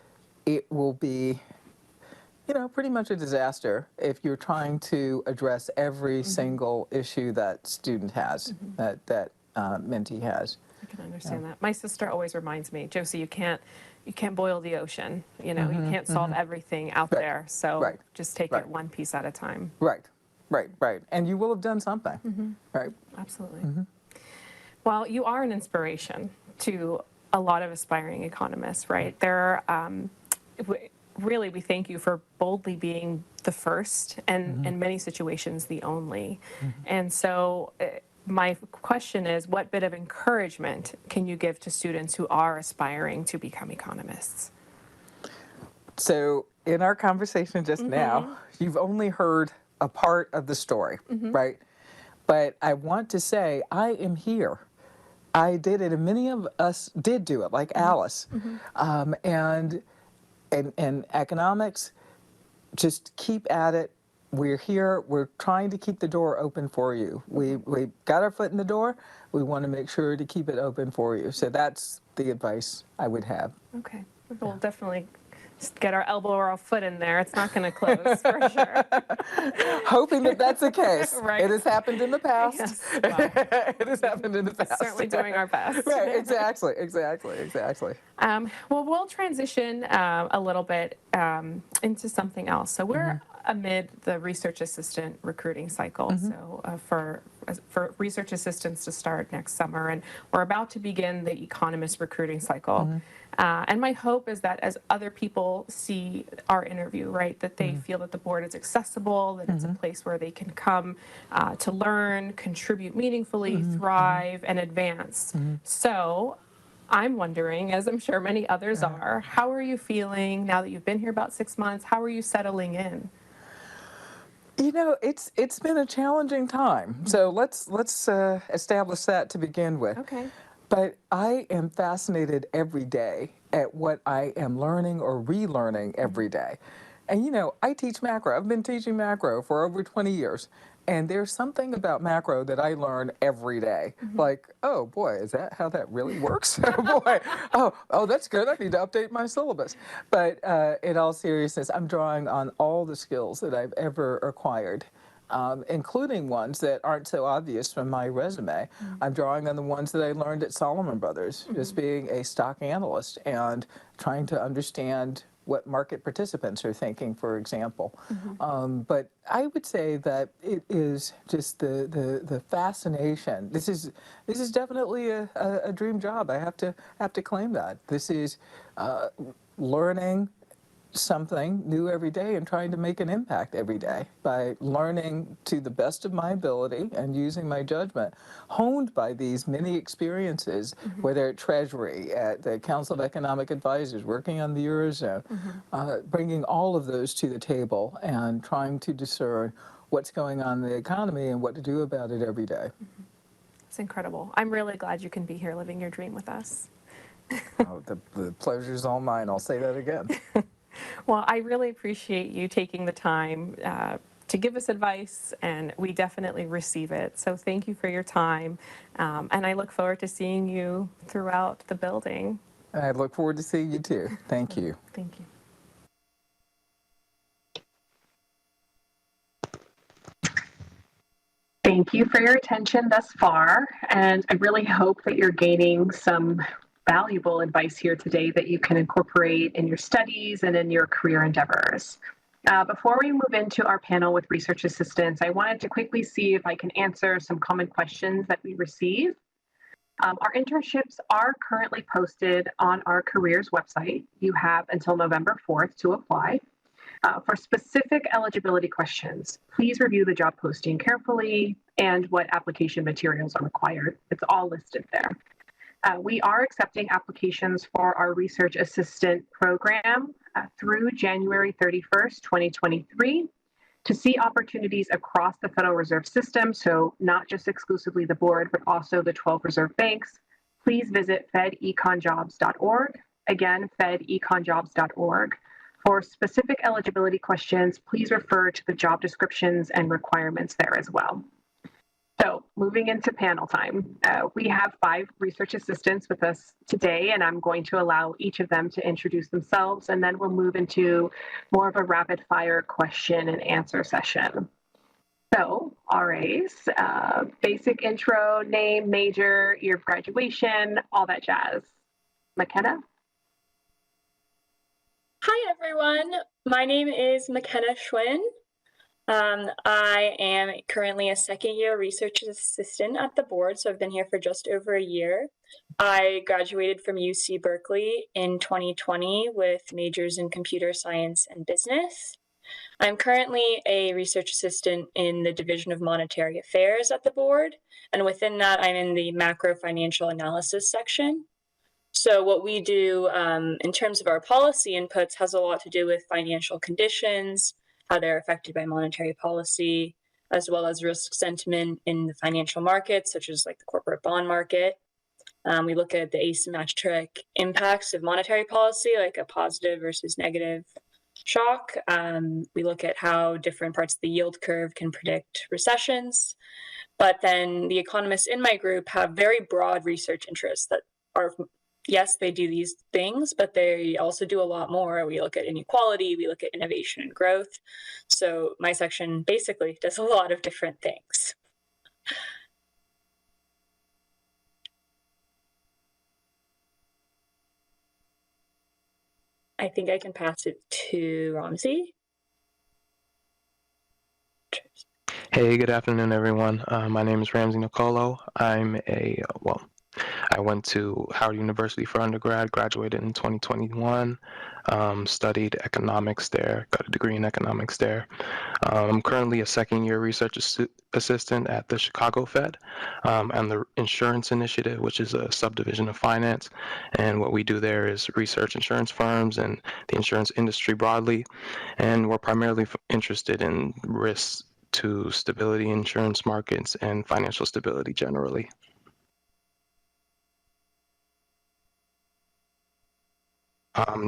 it will be, pretty much a disaster if you're trying to address every single issue that student has, that mentee has. I can understand that. My sister always reminds me, Josie, you can't boil the ocean. You can't solve everything out there. So just take it one piece at a time. Right. And you will have done something, right? Absolutely. Well, you are an inspiration to a lot of aspiring economists, right? Really, we thank you for boldly being the first and in many situations the only. And so my question is, what bit of encouragement can you give to students who are aspiring to become economists? So in our conversation just now, you've only heard a part of the story, right? But I want to say I am here. I did it, and many of us did do it, like Alice. And economics, just keep at it. We're here. We're trying to keep the door open for you. We got our foot in the door. We want to make sure to keep it open for you. So that's the advice I would have. Okay. We'll definitely just get our elbow or our foot in there. It's not going to close for sure. Hoping that that's the case. Right. It has happened in the past. Yes. Wow. It has happened in the past. Certainly doing our best. Right, exactly. Well, we'll transition a little bit into something else. So we're amid the research assistant recruiting cycle. So for research assistants to start next summer, and we're about to begin the economist recruiting cycle. And my hope is that as other people see our interview, right, that they feel that the board is accessible, that it's a place where they can come to learn, contribute meaningfully, thrive, and advance. So I'm wondering, as I'm sure many others are, how are you feeling now that you've been here about 6 months? How are you settling in? It's been a challenging time. So let's establish that to begin with. Okay. But I am fascinated every day at what I am learning or relearning every day. And I teach macro. I've been teaching macro for over 20 years. And there's something about macro that I learn every day. Like, oh boy, is that how that really works? Oh boy, oh that's good. I need to update my syllabus. But in all seriousness, I'm drawing on all the skills that I've ever acquired, including ones that aren't so obvious from my resume. I'm drawing on the ones that I learned at Solomon Brothers, just being a stock analyst and trying to understand what market participants are thinking, for example. But I would say that it is just the fascination. This is definitely a dream job. I have to claim that. This is learning something new every day and trying to make an impact every day by learning to the best of my ability and using my judgment, honed by these many experiences, whether at Treasury, at the Council of Economic Advisors, working on the Eurozone, bringing all of those to the table and trying to discern what's going on in the economy and what to do about it every day. It's incredible. I'm really glad you can be here living your dream with us. Oh, the pleasure's all mine. I'll say that again. Well, I really appreciate you taking the time to give us advice, and we definitely receive it. So thank you for your time, and I look forward to seeing you throughout the building. And I look forward to seeing you too. Thank you. Thank you. Thank you for your attention thus far, and I really hope that you're gaining some valuable advice here today that you can incorporate in your studies and in your career endeavors. Before we move into our panel with research assistants, I wanted to quickly see if I can answer some common questions that we receive. Our internships are currently posted on our careers website. You have until November 4th to apply. For specific eligibility questions, please review the job posting carefully and what application materials are required. It's all listed there. We are accepting applications for our research assistant program through January 31st, 2023 to see opportunities across the Federal Reserve System, so not just exclusively the board, but also the 12 reserve banks. Please visit fedeconjobs.org. Again, fedeconjobs.org. For specific eligibility questions, please refer to the job descriptions and requirements there as well. So moving into panel time, we have 5 research assistants with us today, and I'm going to allow each of them to introduce themselves, and then we'll move into more of a rapid fire question and answer session. So RAs, basic intro, name, major, year of graduation, all that jazz. McKenna? Hi, everyone. My name is McKenna Schwinn. I am currently a second-year research assistant at the board, so I've been here for just over a year. I graduated from UC Berkeley in 2020 with majors in computer science and business. I'm currently a research assistant in the Division of Monetary Affairs at the board, and within that, I'm in the macro financial analysis section. So what we do in terms of our policy inputs has a lot to do with financial conditions, how they're affected by monetary policy, as well as risk sentiment in the financial markets, such as like the corporate bond market. We look at the asymmetric impacts of monetary policy, like a positive versus negative shock. We look at how different parts of the yield curve can predict recessions. But then the economists in my group have very broad research interests that are, yes, they do these things, but they also do a lot more. We look at inequality, we look at innovation and growth. So my section basically does a lot of different things. I think I can pass it to Ramsey. Hey, good afternoon, everyone. My name is Ramsey Nicolo. I went to Howard University for undergrad, graduated in 2021, studied economics there, got a degree in economics there. I'm currently a second-year research assistant at the Chicago Fed and the Insurance Initiative, which is a subdivision of finance. And what we do there is research insurance firms and the insurance industry broadly. And we're primarily interested in risks to stability in insurance markets and financial stability generally.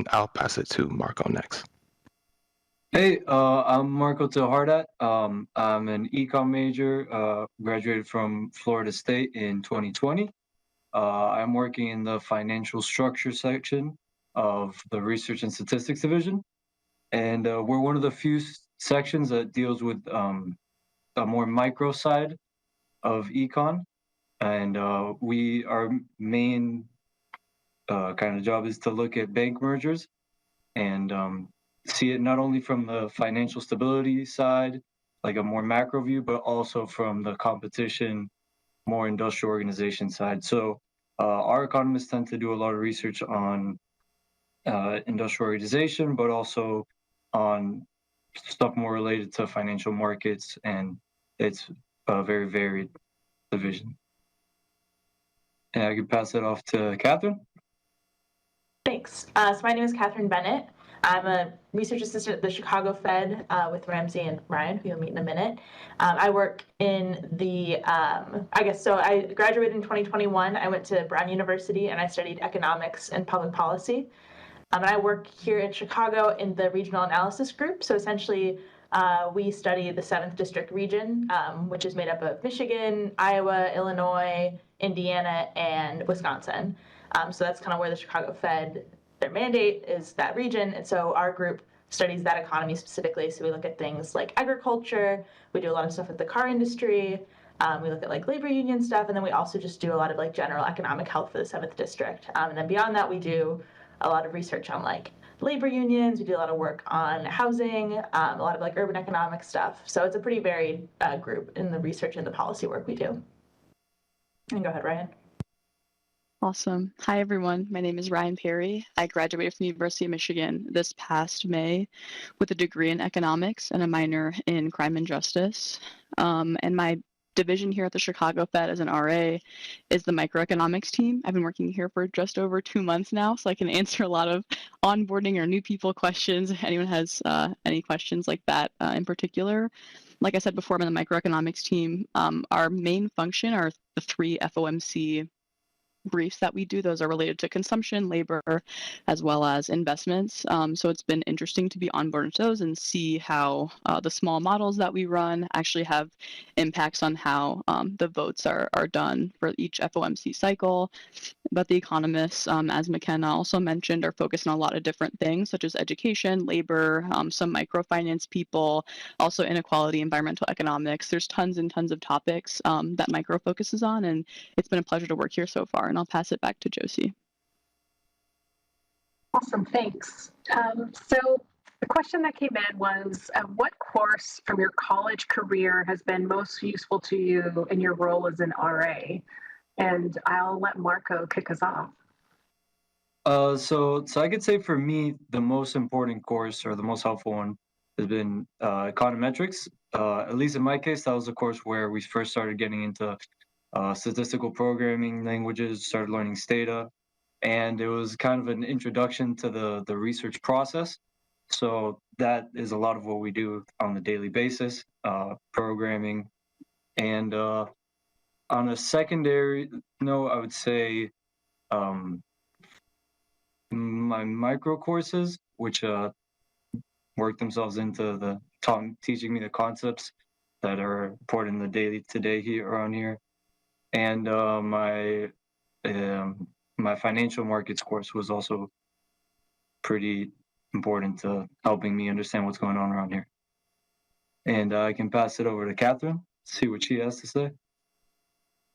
I'll pass it to Marco next. Hey, I'm Marco Tehardat. I'm an econ major, graduated from Florida State in 2020. I'm working in the financial structure section of the Research and Statistics Division. And we're one of the few sections that deals with a more micro side of econ. And our main kind of job is to look at bank mergers and see it not only from the financial stability side, like a more macro view, but also from the competition, more industrial organization side. So our economists tend to do a lot of research on industrial organization, but also on stuff more related to financial markets, and it's a very varied division. And I can pass it off to Catherine. Thanks. So my name is Catherine Bennett. I'm a research assistant at the Chicago Fed with Ramsey and Ryan, who you'll meet in a minute. I work in the, I graduated in 2021. I went to Brown University and I studied economics and public policy. And I work here in Chicago in the regional analysis group. So essentially, we study the 7th District region, which is made up of Michigan, Iowa, Illinois, Indiana, and Wisconsin. So that's kind of where the Chicago Fed, their mandate is that region. And so our group studies that economy specifically. So we look at things like agriculture. We do a lot of stuff with the car industry, We look at like labor union stuff, and then we also just do a lot of like general economic health for the 7th district. And then beyond that, we do a lot of research on like labor unions. We do a lot of work on housing, a lot of like urban economic stuff. So it's a pretty varied group in the research and the policy work we do. And go ahead, Ryan. Awesome. Hi, everyone. My name is Ryan Perry. I graduated from the University of Michigan this past May with a degree in economics and a minor in crime and justice. And my division here at the Chicago Fed as an RA is the microeconomics team. I've been working here for just over 2 months now, so I can answer a lot of onboarding or new people questions. If anyone has any questions like that in particular. Like I said before, I'm in the microeconomics team. Our main function are the 3 FOMC briefs that we do. Those are related to consumption, labor, as well as investments. So it's been interesting to be onboarded to those and see how the small models that we run actually have impacts on how the votes are done for each FOMC cycle. But the economists, as McKenna also mentioned, are focused on a lot of different things, such as education, labor, some microfinance people, also inequality, environmental economics. There's tons and tons of topics that micro focuses on, and it's been a pleasure to work here so far. And I'll pass it back to Josie. Awesome, thanks. So the question that came in was, what course from your college career has been most useful to you in your role as an RA? And I'll let Marco kick us off. So I could say for me, the most important course or the most helpful one has been econometrics. At least in my case, that was the course where we first started getting into statistical programming languages, started learning Stata, and it was kind of an introduction to the research process. So that is a lot of what we do on a daily basis, programming. And on a secondary note, I would say my micro courses, which work themselves into the teaching me the concepts that are important in the daily today here around here. And my financial markets course was also pretty important to helping me understand what's going on around here. And I can pass it over to Catherine, see what she has to say.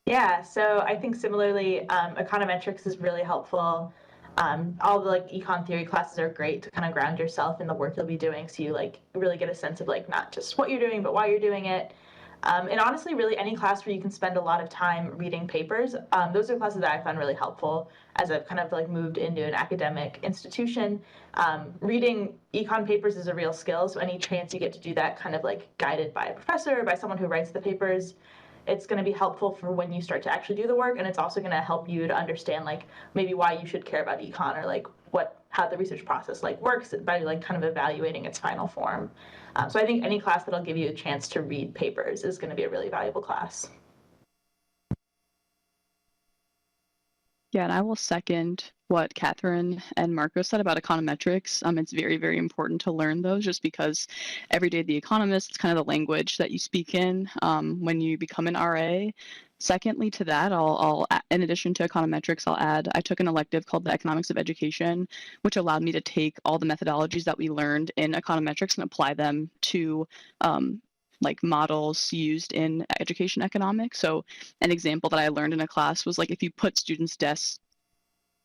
Yeah, so I think similarly, econometrics is really helpful. All the like econ theory classes are great to kind of ground yourself in the work you'll be doing, so you like really get a sense of like not just what you're doing, but why you're doing it. And honestly, really any class where you can spend a lot of time reading papers, those are classes that I found really helpful as I've kind of like moved into an academic institution. Reading econ papers is a real skill, so any chance you get to do that kind of like guided by a professor or by someone who writes the papers, it's going to be helpful for when you start to actually do the work, and it's also going to help you to understand like maybe why you should care about econ or like how the research process like works by like kind of evaluating its final form. So I think any class that'll give you a chance to read papers is going to be a really valuable class. Yeah, and I will second what Catherine and Marco said about econometrics. It's very, very important to learn those just because every day The Economist is kind of the language that you speak in when you become an RA. Secondly to that, I'll in addition to econometrics, I'll add, I took an elective called the Economics of Education, which allowed me to take all the methodologies that we learned in econometrics and apply them to like models used in education economics. So an example that I learned in a class was like if you put students' desks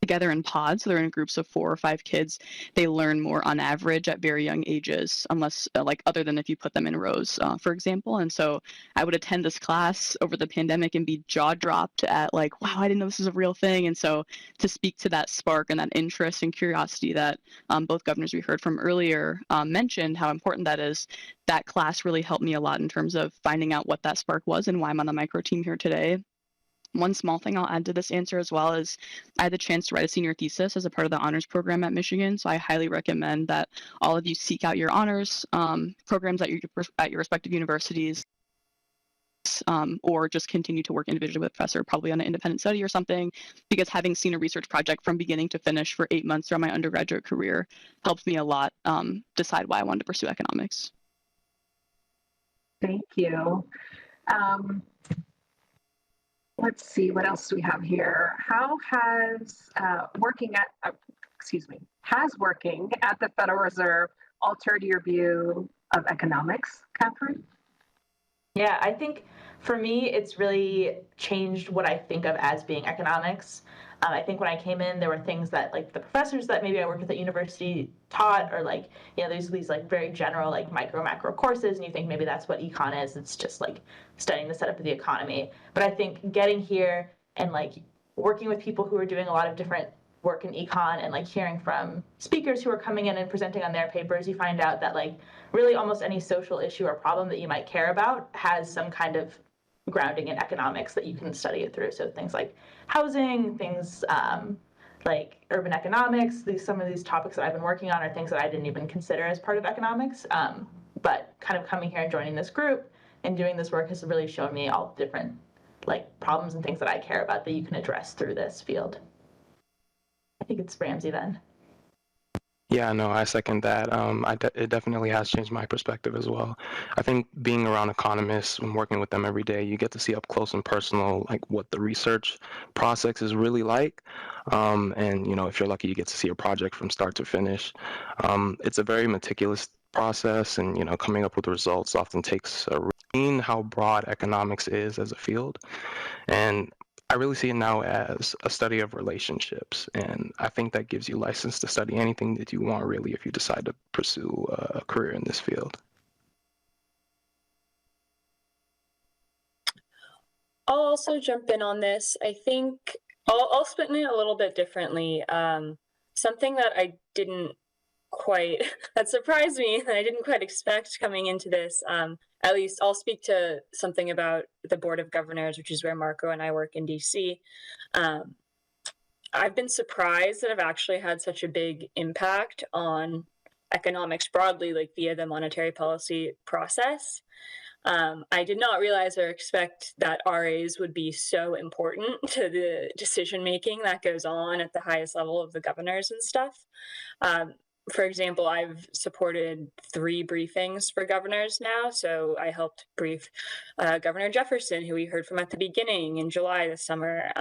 together in pods, so they're in groups of 4 or 5 kids, they learn more on average at very young ages, unless like other than if you put them in rows, for example. And so I would attend this class over the pandemic and be jaw dropped at like, wow, I didn't know this was a real thing. And so to speak to that spark and that interest and curiosity that both governors we heard from earlier mentioned how important that is, that class really helped me a lot in terms of finding out what that spark was and why I'm on the micro team here today. One small thing I'll add to this answer as well is I had the chance to write a senior thesis as a part of the honors program at Michigan. So I highly recommend that all of you seek out your honors programs at your respective universities, or just continue to work individually with a professor, probably on an independent study or something, because having seen a research project from beginning to finish for 8 months throughout my undergraduate career helped me a lot decide why I wanted to pursue economics. Thank you. Let's see, what else do we have here? How has working at the Federal Reserve altered your view of economics, Catherine? Yeah, I think for me, it's really changed what I think of as being economics. I think when I came in, there were things that like the professors that maybe I worked with at university taught, or like, you know, there's these like very general like micro macro courses, and you think maybe that's what econ is. It's just like studying the setup of the economy. But I think getting here and like working with people who are doing a lot of different work in econ and like hearing from speakers who are coming in and presenting on their papers, you find out that like really almost any social issue or problem that you might care about has some kind of grounding in economics that you can study it through. So things like housing, things like urban economics, some of these topics that I've been working on are things that I didn't even consider as part of economics. But kind of coming here and joining this group and doing this work has really shown me all the different like problems and things that I care about that you can address through this field. I think it's Ramsey then. Yeah, no, I second that. It definitely has changed my perspective as well. I think being around economists and working with them every day, you get to see up close and personal, like what the research process is really like. And, you know, if you're lucky, you get to see a project from start to finish. It's a very meticulous process, and, you know, coming up with results often takes how broad economics is as a field. And I really see it now as a study of relationships, and I think that gives you license to study anything that you want, really, if you decide to pursue a career in this field. I'll also jump in on this. I think I'll spin it a little bit differently. Something that I didn't quite, that surprised me, that I didn't quite expect coming into this. At least I'll speak to something about the Board of Governors, which is where Marco and I work in DC. I've been surprised that I've actually had such a big impact on economics broadly, like via the monetary policy process. I did not realize or expect that RAs would be so important to the decision making that goes on at the highest level of the governors and stuff. For example, I've supported 3 briefings for governors now. So I helped brief Governor Jefferson, who we heard from at the beginning in July this summer,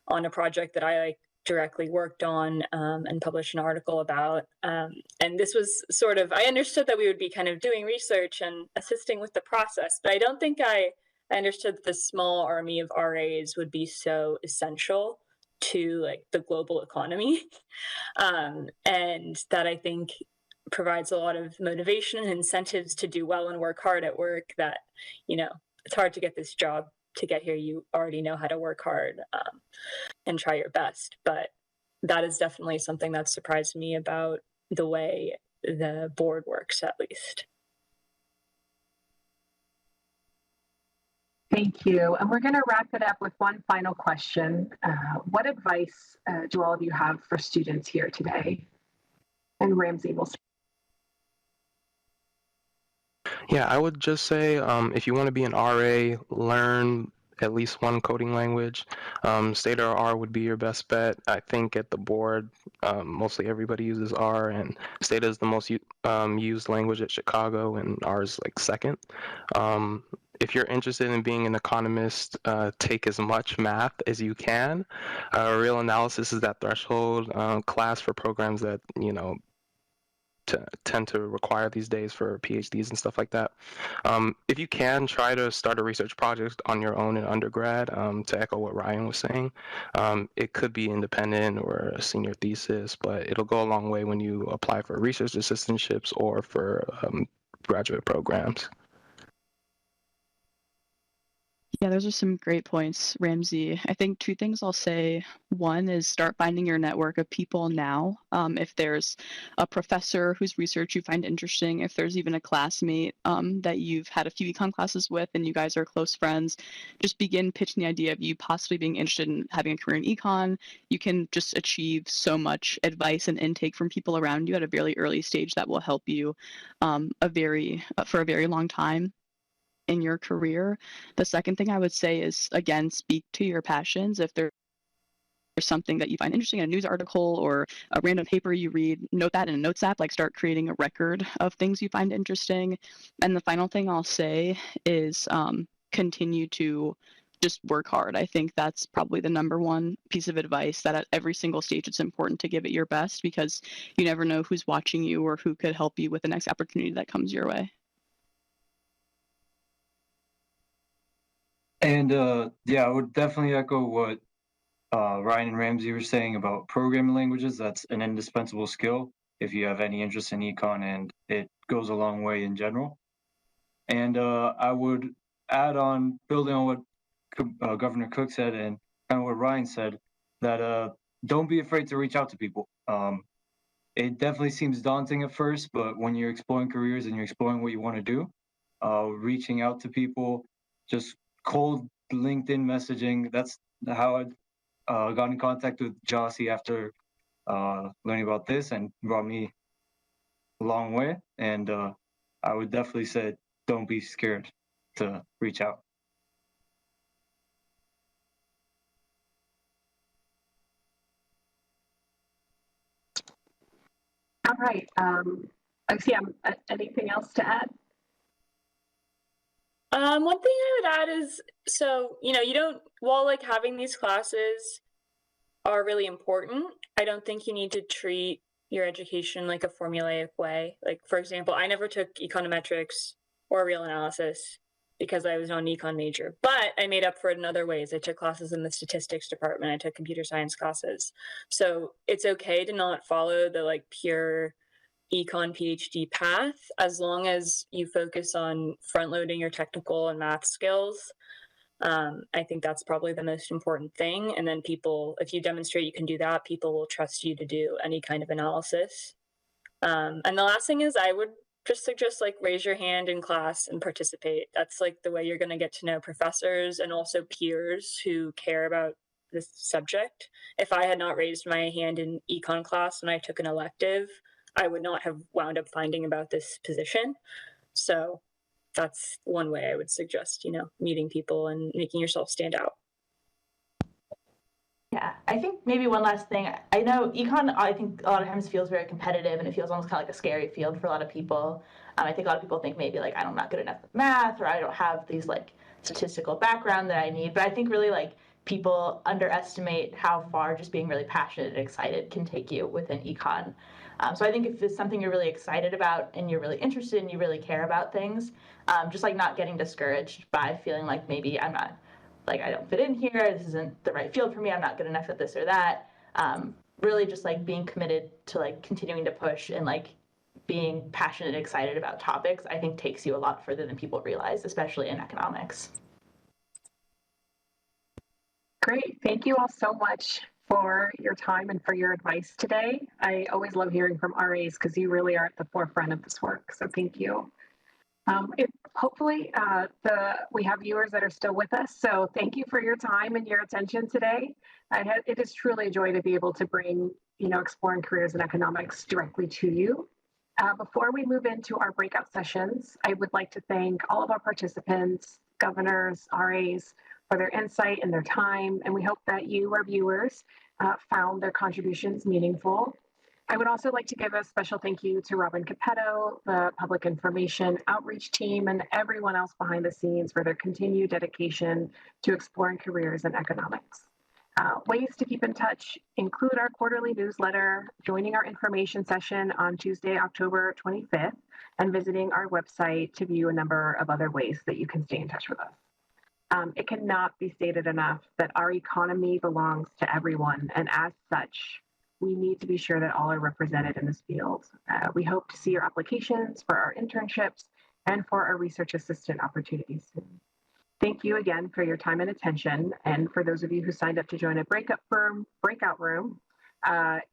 on a project that I directly worked on and published an article about. And this was sort of, I understood that we would be kind of doing research and assisting with the process, but I don't think I understood that the small army of RAs would be so essential to like the global economy. And that I think provides a lot of motivation and incentives to do well and work hard at work that, you know, it's hard to get this job. To get here, you already know how to work hard and try your best. But that is definitely something that surprised me about the way the board works, at least. Thank you. And we're going to wrap it up with one final question. What advice do all of you have for students here today? And Ramsey will start. Yeah, I would just say if you want to be an RA, learn at least one coding language. Stata or R would be your best bet. I think at the board, mostly everybody uses R, and Stata is the most used language at Chicago, and R is like second. If you're interested in being an economist, take as much math as you can. Real analysis is that threshold class for programs that, you know, tend to require these days for PhDs and stuff like that. If you can, try to start a research project on your own in undergrad, to echo what Ryan was saying. It could be independent or a senior thesis, but it'll go a long way when you apply for research assistantships or for graduate programs. Yeah, those are some great points, Ramsey. I think 2 things I'll say. One is start finding your network of people now. If there's a professor whose research you find interesting, if there's even a classmate that you've had a few econ classes with and you guys are close friends, just begin pitching the idea of you possibly being interested in having a career in econ. You can just achieve so much advice and intake from people around you at a very early stage that will help you for a very long time in your career. The second thing I would say is, again, speak to your passions. If there's something that you find interesting in a news article or a random paper you read, note that in a notes app, like start creating a record of things you find interesting. And the final thing I'll say is continue to just work hard. I think that's probably the number one piece of advice, that at every single stage it's important to give it your best, because you never know who's watching you or who could help you with the next opportunity that comes your way. And yeah, I would definitely echo what Ryan and Ramsey were saying about programming languages. That's an indispensable skill if you have any interest in econ, and it goes a long way in general. And I would add on, building on what Governor Cook said and kind of what Ryan said, that don't be afraid to reach out to people. It definitely seems daunting at first, but when you're exploring careers and you're exploring what you want to do, reaching out to people, just cold LinkedIn messaging. That's how I got in contact with Jossie after learning about this, and brought me a long way. And I would definitely say don't be scared to reach out. All right. Anything else to add? One thing I would add is, so, you don't, while like having these classes are really important, I don't think you need to treat your education like a formulaic way. Like, for example, I never took econometrics or real analysis because I was not an econ major, but I made up for it in other ways. I took classes in the statistics department. I took computer science classes. So it's okay to not follow the like pure econ PhD path as long as you focus on front loading your technical and math skills. I think that's probably the most important thing. And then people, if you demonstrate you can do that, people will trust you to do any kind of analysis. And the last thing is, I would just suggest like raise your hand in class and participate. That's like the way you're going to get to know professors and also peers who care about this subject. If I had not raised my hand in econ class when I took an elective, I would not have wound up finding about this position. So that's one way I would suggest, meeting people and making yourself stand out. Yeah, I think maybe one last thing. I know econ, I think a lot of times feels very competitive, and it feels almost kind of like a scary field for a lot of people. I think a lot of people think maybe like I'm not good enough at math, or I don't have these like statistical background that I need. But I think really like people underestimate how far just being really passionate and excited can take you within econ. So I think if it's something you're really excited about and you're really interested and you really care about things, just like not getting discouraged by feeling like maybe I'm not, like I don't fit in here, this isn't the right field for me, I'm not good enough at this or that. Really just like being committed to like continuing to push and like being passionate and excited about topics, I think takes you a lot further than people realize, especially in economics. Great. Thank you all so much for your time and for your advice today. I always love hearing from RAs because you really are at the forefront of this work. So thank you. Hopefully we have viewers that are still with us. So thank you for your time and your attention today. It is truly a joy to be able to bring, exploring careers in economics directly to you. Before we move into our breakout sessions, I would like to thank all of our participants, governors, RAs, for their insight and their time. And we hope that you, our viewers, found their contributions meaningful. I would also like to give a special thank you to Robin Capetto, the Public Information Outreach team, and everyone else behind the scenes for their continued dedication to exploring careers in economics. Ways to keep in touch include our quarterly newsletter, joining our information session on Tuesday, October 25th, and visiting our website to view a number of other ways that you can stay in touch with us. It cannot be stated enough that our economy belongs to everyone, and as such, we need to be sure that all are represented in this field. We hope to see your applications for our internships and for our research assistant opportunities soon. Thank you again for your time and attention. And for those of you who signed up to join a breakout room,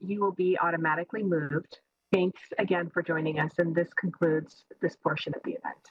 you will be automatically moved. Thanks again for joining us. And this concludes this portion of the event.